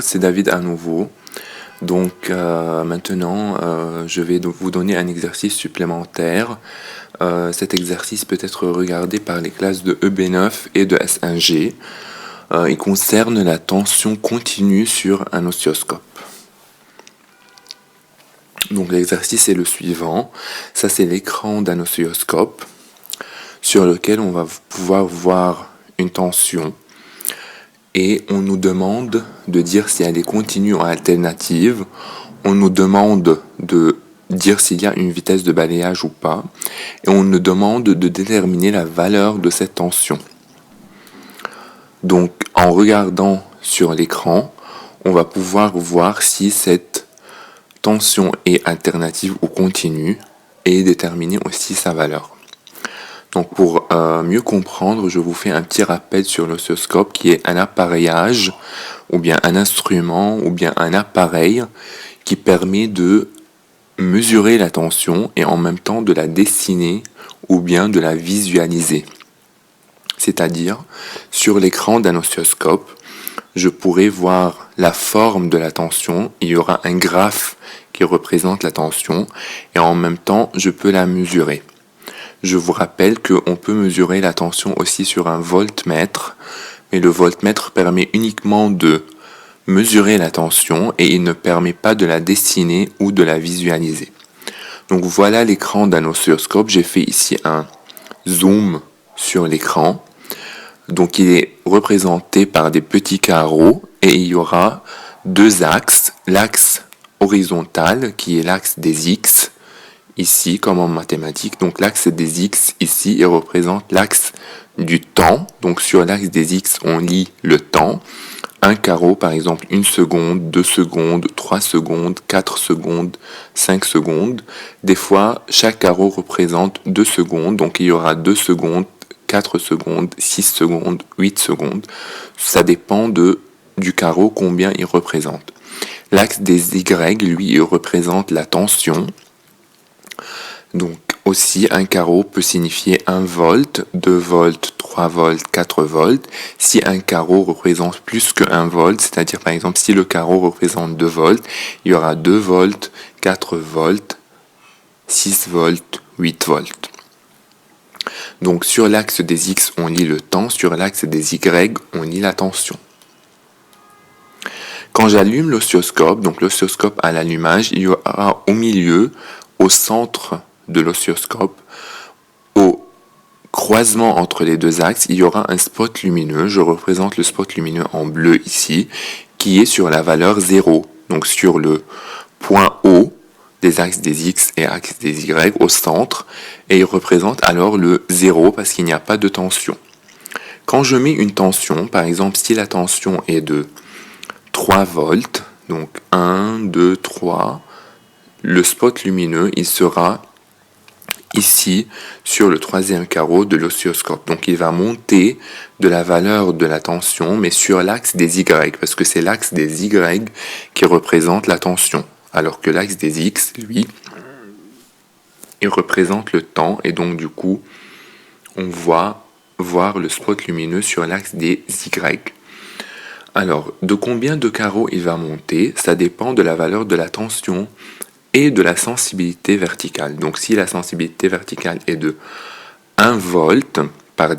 C'est David à nouveau. Donc maintenant, je vais vous donner un exercice supplémentaire. Cet exercice peut être regardé par les classes de EB9 et de S1G. Il concerne la tension continue sur un oscilloscope. Donc l'exercice est le suivant. Ça, c'est l'écran d'un oscilloscope sur lequel on va pouvoir voir une tension. Et on nous demande de dire si elle est continue ou alternative. On nous demande de dire s'il y a une vitesse de balayage ou pas. Et on nous demande de déterminer la valeur de cette tension. Donc, en regardant sur l'écran, on va pouvoir voir si cette tension est alternative ou continue et déterminer aussi sa valeur. Donc pour mieux comprendre, je vous fais un petit rappel sur l'oscilloscope qui est un appareillage ou bien un instrument ou bien un appareil qui permet de mesurer la tension et en même temps de la dessiner ou bien de la visualiser. C'est-à-dire, sur l'écran d'un oscilloscope, je pourrais voir la forme de la tension, il y aura un graphe qui représente la tension et en même temps, je peux la mesurer. Je vous rappelle qu'on peut mesurer la tension aussi sur un voltmètre, mais le voltmètre permet uniquement de mesurer la tension et il ne permet pas de la dessiner ou de la visualiser. Donc voilà l'écran d'un oscilloscope. J'ai fait ici un zoom sur l'écran. Donc il est représenté par des petits carreaux et il y aura deux axes. L'axe horizontal qui est l'axe des X, ici comme en mathématiques. Donc l'axe des X ici, il représente l'axe du temps. Donc sur l'axe des X, on lit le temps. Un carreau, par exemple, 1 seconde, 2 secondes, 3 secondes, 4 secondes, 5 secondes. Des fois, chaque carreau représente 2 secondes. Donc il y aura 2 secondes, 4 secondes, 6 secondes, 8 secondes. Ça dépend du carreau combien il représente. L'axe des Y, lui, il représente la tension. Donc aussi, un carreau peut signifier 1 volt, 2 volts, 3 volts, 4 volts. Si un carreau représente plus que 1 volt, c'est-à-dire par exemple si le carreau représente 2 volts, il y aura 2 volts, 4 volts, 6 volts, 8 volts. Donc sur l'axe des X, on lit le temps, sur l'axe des Y, on lit la tension. Quand j'allume l'oscilloscope, donc l'oscilloscope à l'allumage, il y aura au milieu, au centre de l'oscilloscope, au croisement entre les deux axes, il y aura un spot lumineux. Je représente le spot lumineux en bleu ici, qui est sur la valeur 0. Donc sur le point haut des axes des X et axes des Y au centre, et il représente alors le 0 parce qu'il n'y a pas de tension. Quand je mets une tension, par exemple si la tension est de 3 volts, donc 1, 2, 3, le spot lumineux, il sera ici sur le troisième carreau de l'oscilloscope. Donc il va monter de la valeur de la tension, mais sur l'axe des Y, parce que c'est l'axe des Y qui représente la tension, alors que l'axe des X, lui, il représente le temps, et donc du coup, on va voir le spot lumineux sur l'axe des Y. Alors, de combien de carreaux il va monter, ça dépend de la valeur de la tension et de la sensibilité verticale. Donc si la sensibilité verticale est de 1 volt par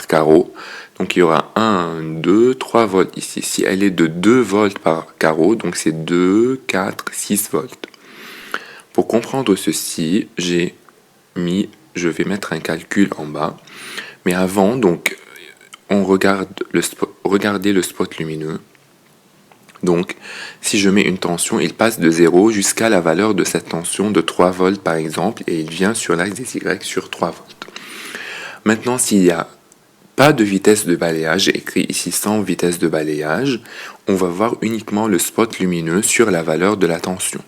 carreau, donc il y aura 1, 2, 3 volts ici. Si elle est de 2 volts par carreau, donc c'est 2, 4, 6 volts. Pour comprendre ceci, je vais mettre un calcul en bas. Mais avant, donc, on regardez le spot lumineux. Donc, si je mets une tension, il passe de 0 jusqu'à la valeur de cette tension de 3 volts par exemple, et il vient sur l'axe des Y sur 3 volts. Maintenant, s'il n'y a pas de vitesse de balayage, j'ai écrit ici sans vitesse de balayage, on va voir uniquement le spot lumineux sur la valeur de la tension.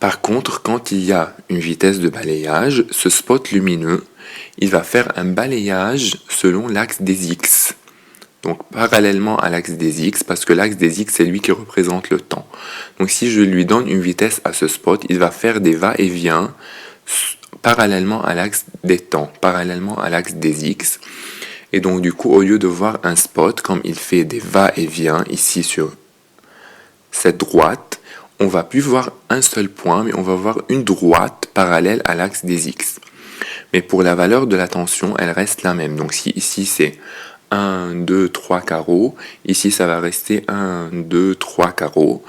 Par contre, quand il y a une vitesse de balayage, ce spot lumineux, il va faire un balayage selon l'axe des X. Donc parallèlement à l'axe des X, parce que l'axe des X, c'est lui qui représente le temps. Donc si je lui donne une vitesse à ce spot, il va faire des va-et-vient parallèlement à l'axe des temps, parallèlement à l'axe des X. Et donc du coup, au lieu de voir un spot, comme il fait des va-et-vient ici sur cette droite, on va plus voir un seul point, mais on va voir une droite parallèle à l'axe des X. Mais pour la valeur de la tension, elle reste la même. Donc si ici c'est 1, 2, 3 carreaux, ici ça va rester 1, 2, 3 carreaux.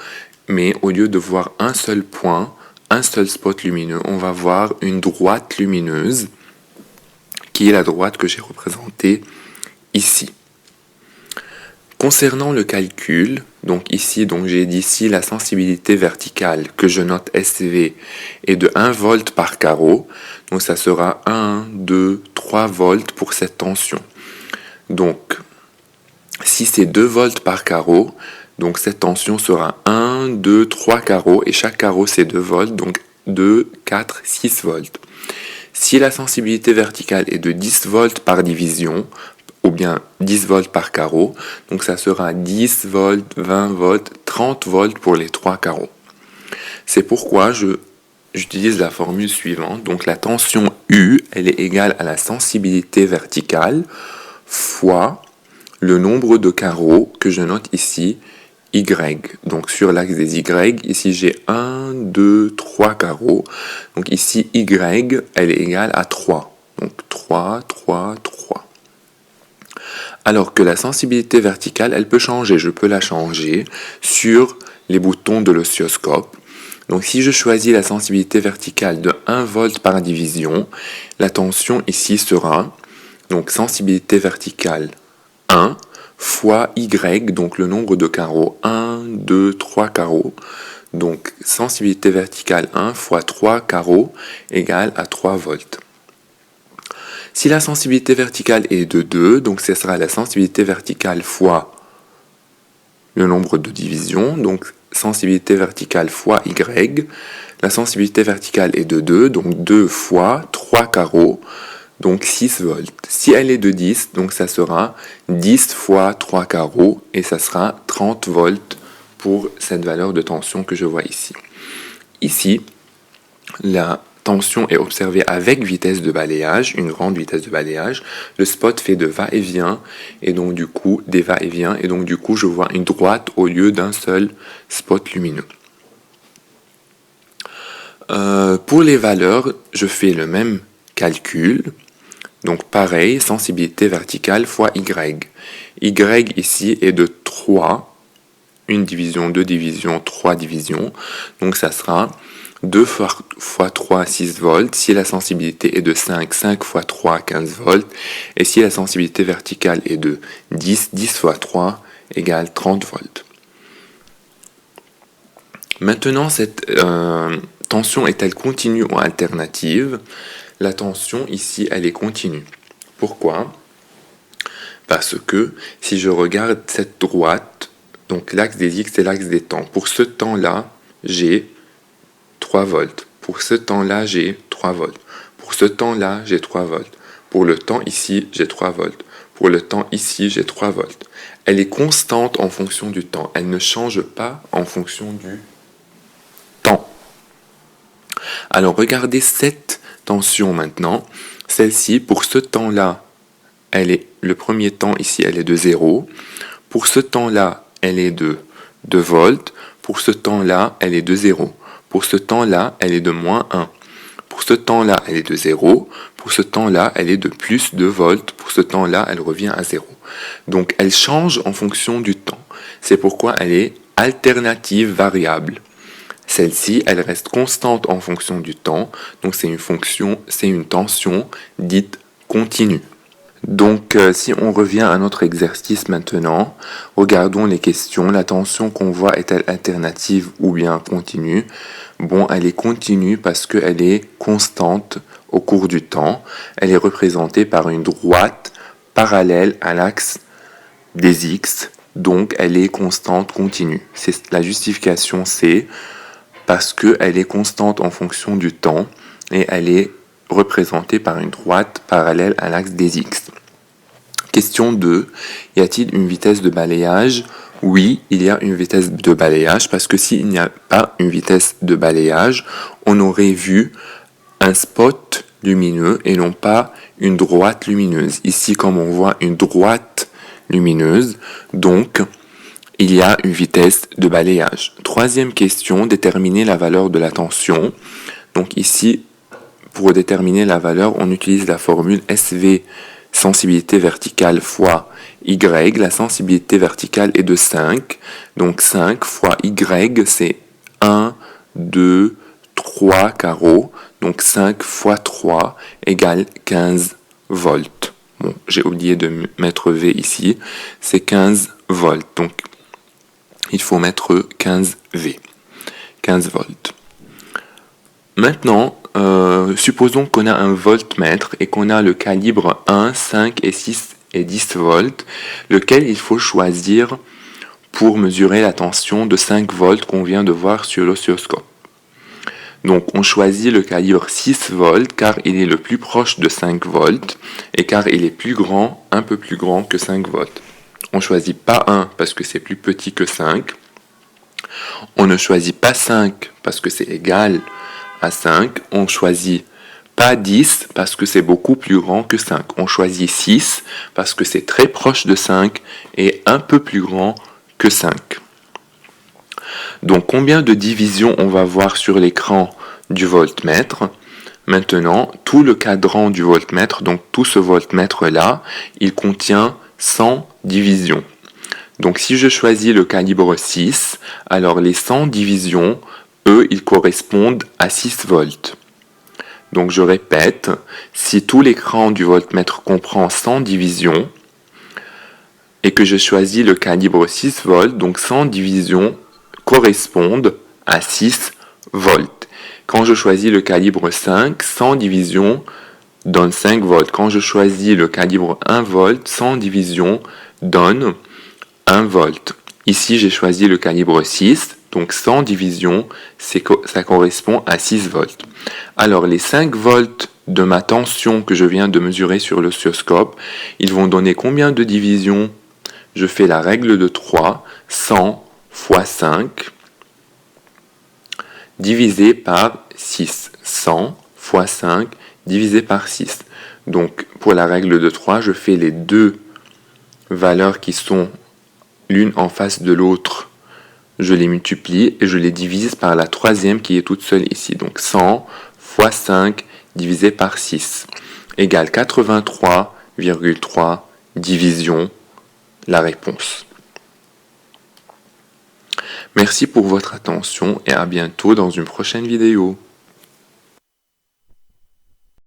Mais au lieu de voir un seul point, un seul spot lumineux, on va voir une droite lumineuse, qui est la droite que j'ai représentée ici. Concernant le calcul, donc ici, j'ai dit si la sensibilité verticale que je note SV est de 1 volt par carreau, donc ça sera 1, 2, 3 volts pour cette tension. Donc, si c'est 2 volts par carreau, donc cette tension sera 1, 2, 3 carreaux, et chaque carreau c'est 2 volts, donc 2, 4, 6 volts. Si la sensibilité verticale est de 10 volts par division, ou bien 10 volts par carreau, donc ça sera 10 volts, 20 volts, 30 volts pour les 3 carreaux. C'est pourquoi j'utilise la formule suivante. Donc la tension U, elle est égale à la sensibilité verticale fois le nombre de carreaux que je note ici, Y. Donc sur l'axe des Y, ici j'ai 1, 2, 3 carreaux. Donc ici Y, elle est égale à 3. Donc 3, 3, 3. Alors que la sensibilité verticale, elle peut changer. Je peux la changer sur les boutons de l'oscilloscope. Donc si je choisis la sensibilité verticale de 1 volt par division, la tension ici sera, donc sensibilité verticale 1 fois Y, donc le nombre de carreaux, 1, 2, 3 carreaux. Donc sensibilité verticale 1 fois 3 carreaux égale à 3 volts. Si la sensibilité verticale est de 2, donc ce sera la sensibilité verticale fois le nombre de divisions, donc sensibilité verticale fois Y. La sensibilité verticale est de 2, donc 2 fois 3 carreaux, donc 6 volts. Si elle est de 10, donc ça sera 10 fois 3 carreaux, et ça sera 30 volts pour cette valeur de tension que je vois ici. Ici, la tension est observée avec vitesse de balayage, une grande vitesse de balayage. Le spot fait de va-et-vient, et donc du coup, des va-et-vient, et donc du coup, je vois une droite au lieu d'un seul spot lumineux. Pour les valeurs, je fais le même calcul. Donc pareil, sensibilité verticale fois Y. Y ici est de 3, une division, deux divisions, 3 divisions. Donc ça sera 2 fois 3, 6 volts. Si la sensibilité est de 5, 5 fois 3, 15 volts. Et si la sensibilité verticale est de 10, 10 fois 3 égale 30 volts. Maintenant, cette tension est-elle continue ou alternative? La tension ici, elle est continue. Pourquoi? Parce que si je regarde cette droite, donc l'axe des X et l'axe des temps, pour ce temps-là, j'ai 3 volts. Pour ce temps-là, j'ai 3 volts. Pour ce temps-là, j'ai 3 volts. Pour le temps ici, j'ai 3 volts. Pour le temps ici, j'ai 3 volts. Elle est constante en fonction du temps. Elle ne change pas en fonction du temps. Alors, regardez cette tension maintenant. Celle-ci, pour ce temps-là, le premier temps ici, elle est de 0. Pour ce temps-là, elle est de 2 volts. Pour ce temps-là, elle est de 0. Pour ce temps-là, elle est de moins 1. Pour ce temps-là, elle est de 0. Pour ce temps-là, elle est de plus 2 volts. Pour ce temps-là, elle revient à 0. Donc, elle change en fonction du temps. C'est pourquoi elle est alternative variable. Celle-ci, elle reste constante en fonction du temps. Donc, c'est une tension dite continue. Donc, si on revient à notre exercice maintenant, regardons les questions. La tension qu'on voit est-elle alternative ou bien continue? Bon, elle est continue parce qu'elle est constante au cours du temps. Elle est représentée par une droite parallèle à l'axe des X. Donc, elle est constante continue. La justification, c'est parce qu'elle est constante en fonction du temps et elle est représentée par une droite parallèle à l'axe des X. Question 2. Y a-t-il une vitesse de balayage? Oui, il y a une vitesse de balayage parce que s'il n'y a pas une vitesse de balayage, on aurait vu un spot lumineux et non pas une droite lumineuse. Ici, comme on voit une droite lumineuse, donc il y a une vitesse de balayage. Troisième question, déterminer la valeur de la tension. Donc ici, pour déterminer la valeur, on utilise la formule SV, sensibilité verticale fois Y. La sensibilité verticale est de 5. Donc 5 fois Y, c'est 1, 2, 3 carreaux. Donc 5 fois 3 égale 15 volts. Bon, j'ai oublié de mettre V ici. C'est 15 volts. Donc il faut mettre 15 V. 15 volts. Maintenant, supposons qu'on a un voltmètre et qu'on a le calibre 1, 5 et 6 et 10 volts, lequel il faut choisir pour mesurer la tension de 5 volts qu'on vient de voir sur l'oscilloscope. Donc on choisit le calibre 6 volts car il est le plus proche de 5 volts et car il est plus grand, un peu plus grand que 5 volts. On ne choisit pas 1 parce que c'est plus petit que 5. On ne choisit pas 5 parce que c'est égal à 5. On choisit pas 10 parce que c'est beaucoup plus grand que 5. On choisit 6 parce que c'est très proche de 5 et un peu plus grand que 5. Donc combien de divisions on va voir sur l'écran du voltmètre? Maintenant, tout le cadran du voltmètre, donc tout ce voltmètre-là, il contient 100 divisions. Donc si je choisis le calibre 6, alors les 100 divisions, eux, ils correspondent à 6 volts. Donc je répète, si tout l'écran du voltmètre comprend 100 divisions, et que je choisis le calibre 6 volts, donc 100 divisions correspondent à 6 volts. Quand je choisis le calibre 5, 100 divisions donne 5 volts. Quand je choisis le calibre 1 volt, 100 divisions donne 1 volt. Ici, j'ai choisi le calibre 6, donc 100 divisions, ça correspond à 6 volts. Alors, les 5 volts de ma tension que je viens de mesurer sur l'oscilloscope, ils vont donner combien de divisions? Je fais la règle de 3, 100 fois 5, divisé par 6. 100 fois 5, divisé par 6. Donc, pour la règle de 3, je fais les deux valeurs qui sont l'une en face de l'autre. Je les multiplie et je les divise par la troisième qui est toute seule ici. Donc, 100 fois 5 divisé par 6 égale 83,3 divisions la réponse. Merci pour votre attention et à bientôt dans une prochaine vidéo.